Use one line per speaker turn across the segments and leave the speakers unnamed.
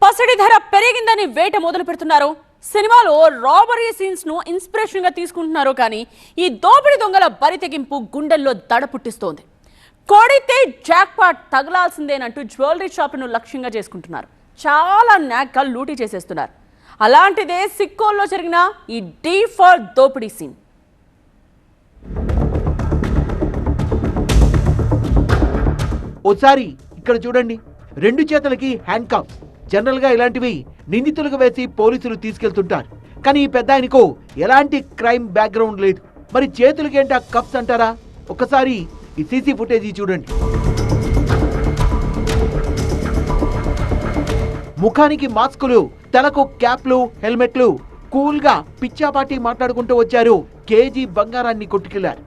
పసిడి ధర పెరిగిందని వేట మొదలు పెడుతున్నారు. సినిమాలో రాబరీ సీన్స్ ను ఇన్స్పిరేషన్ గా తీసుకుంటున్నారు. కానీ ఈ దోపిడి దొంగల బరితెగింపు గుండెల్లో దడ పుట్టిస్తోంది. కొడితే జాక్పాట్ తగలాల్సిందేనంటూ జ్యువెలరీ షాపును లక్ష్యంగా చేసుకుంటున్నారు. చాలా నాగ్గా లూటీ చేసేస్తున్నారు. అలాంటిదే సిక్కోల్లో జరిగిన ఈ డీఫర్ దోపిడీ సీన్.
ఓసారి ఇక్కడ చూడండి, 2 చేతులకి హ్యాండ్ కప్స్. జనరల్ గా ఇలాంటివి నిందితులకు వేసి పోలీసులు తీసుకెళ్తుంటారు. కానీ ఈ పెద్ద ఆయనకు ఎలాంటి క్రైమ్ బ్యాక్గ్రౌండ్ లేదు. మరి చేతులకి ఏంటి ఆ కప్స్ అంటారా? ఒకసారి ఈ సీసీ ఫుటేజీ చూడండి. ముఖానికి మాస్కులు, తలకు క్యాప్లు, హెల్మెట్లు. కూల్ గా పిచ్చాపాటి మాట్లాడుకుంటూ వచ్చారు. కేజీ బంగారాన్ని కొట్టుకెళ్లారు.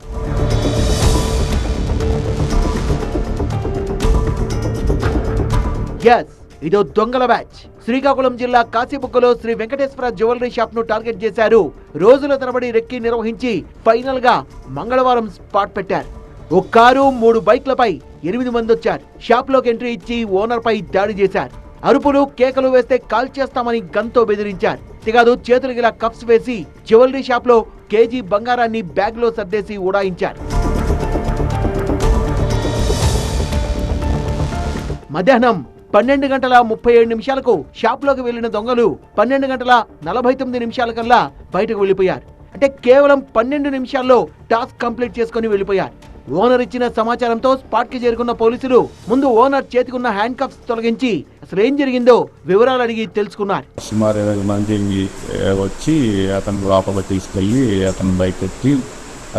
ఎస్, ఇదో దొంగల బ్యాచ్. శ్రీకాకుళం జిల్లా కాశీబుగ్గలో శ్రీ వెంకటేశ్వర జ్యువెలరీ షాప్ ను టార్గెట్ చేశారు. రోజుల తరబడి రెక్కి నిర్వహించి ఫైనల్ గా మంగళవారం స్పాట్ పెట్టారు. ఒక కారు, 3 బైక్లపై 8 మంది వచ్చారు. షాప్ లోకి ఎంట్రీ ఇచ్చి ఓనర్ పై దాడి చేశారు. అరుపులు, కేకలు వేస్తే కాల్ చేస్తామని గన్తో బెదిరించారు. తిగాదు చేతులకి ఇలా కప్స్ వేసి జ్యువెలరీ షాప్ లో కేజీ బంగారాన్ని బ్యాగ్ లో సర్దేసి ఉడాయించారు. మధ్యాహ్నం 12:37 షాప్ లోకి వెళ్లిన దొంగలు 12:49 కల్లా బయటకు వెళ్లిపోయారు. అంటే కేవలం 12 నిమిషాల్లో టాస్క్ కంప్లీట్ చేసుకుని వెళ్లిపోయారు. ఓనర్ ఇచ్చిన సమాచారంతో స్పాట్ కి చేరుకున్న పోలీసులు ముందు ఓనర్ చేతికున్న హ్యాండ్ కప్స్ తొలగించి అసలు ఏం జరిగిందో వివరాలు అడిగి తెలుసుకున్నారు.
సుమారు 20 మంది వచ్చి అతను లోపల తీసుకెళ్ళి అతను బయట ఎత్తి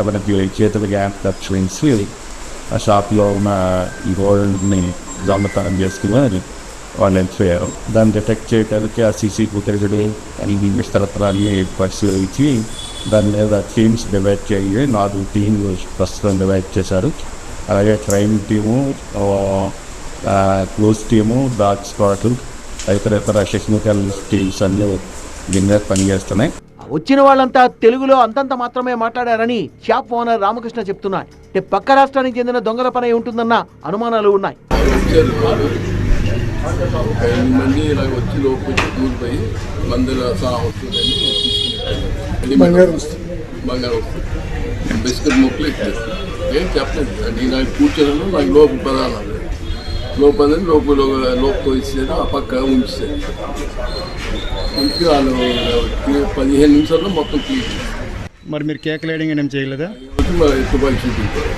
అతనికి చేతులకి హ్యాండ్ కప్స్ వేసి ఆ షాప్లో ఉన్న ఈ గోల్డ్ని దొంగతనం చేసుకుని వాళ్ళు వెళ్ళిపోయారు. దాన్ని డిటెక్ట్ చేయడానికి ఆ సీసీ ఫుటేజ్లు ఈ విస్తరత్రాన్ని పరిశీలించి దాని మీద టీమ్స్ డివైడ్ చేయి 4 టీంలు ప్రస్తుతం డివైడ్ చేశారు. అలాగే crime team, close team, dog squad, ఇతర టెక్నికల్ టీమ్స్ అన్నీ దీని మీద పనిచేస్తున్నాయి.
వచ్చిన వాళ్ళంతా తెలుగులో అంతంత మాత్రమే మాట్లాడారని షాప్ ఓనర్ రామకృష్ణ చెప్తున్నారు. పక్క రాష్ట్రానికి చెందిన దొంగల పని ఉంటుందన్న అనుమానాలు ఉన్నాయి.
మంది ఇలా వచ్చి లోపలికి దూరిపోయి మందుల బంగారం వస్తుంది, బిస్కెట్ మొక్కలు ఇచ్చారు. ఏం చెప్పలేదు, నేను నాకు కూర్చోను, నాకు లోపు పదాలు లోపల లోపు ఇచ్చారు. ఆ పక్క ఉంచారు. ఉంచి వాళ్ళు 15 నిమిషాల్లో మొత్తం క్లీన్.
మరి మీరు కేక్ లైడింగ్ ఏం చేయలేదా?
తుపాకి చూపించారు,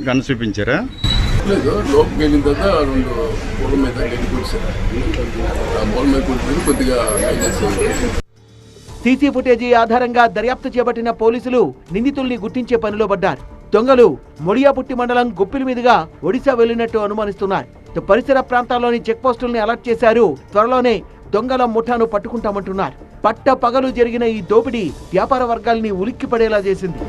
గన్ చూపించారా?
లేదు, లోపలికి వెళ్ళిన తర్వాత 2 పొల మీద గడ్డి కూర్చారు. ఆ పొల మీద కూర్చొని కొద్దిగా
సీసీ ఫుటేజీ ఆధారంగా దర్యాప్తు చేపట్టిన పోలీసులు నిందితుల్ని గుర్తించే పనిలో పడ్డారు. దొంగలు మొడియాపుట్టి మండలం గుప్పిలి మీదుగా ఒడిశా వెళ్లినట్టు అనుమానిస్తున్నారు. పరిసర ప్రాంతాల్లోని చెక్ పోస్టుల్ని అలర్ట్ చేశారు. త్వరలోనే దొంగల ముఠాను పట్టుకుంటామంటున్నారు. పట్ట పగలు జరిగిన ఈ దోపిడీ వ్యాపార వర్గాల్ని ఉలిక్కిపడేలా చేసింది.